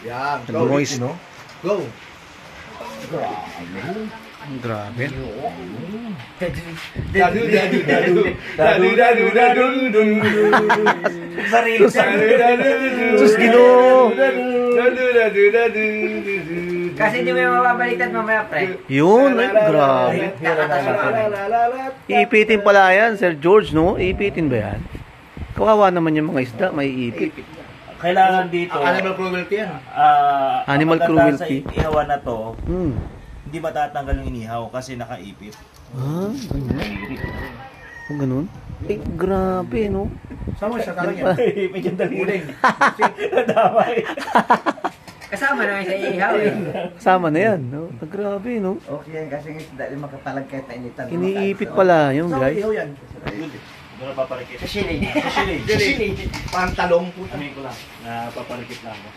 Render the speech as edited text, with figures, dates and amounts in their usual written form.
Yan. Nag-moist. Go. Grabe. Sarili. Sus, Ginoo. Kasi hindi mo yung mababaliktad mamaya, pre. Yun, ay, grabe. Iipitin pala yan, Sir George, no? Iipitin ba yan? Kawawa naman yung mga isda, may ipit. Kailangan dito, Animal cruelty yan. Animal cruelty. Sa ihawan na to, Hmm. hindi matatanggal yung inihaw kasi nakaipit. Ah, ganun? Oh, ganun? Eh, grabe, no? Sama siya ka lang yan. Ipit yung daliri. Nadamay. Kasama naman sa ihaw eh. Kasama na yan, no? Ah, grabe, no? Okay yan, kasi dahil makapalag kahit na initan. Iniipit pala yung Sama guys. ihaw yan. Doon na paparikit. Sa siling. Sa siling. Pantalong po. Amin ko lang. Napaparikit lang ako.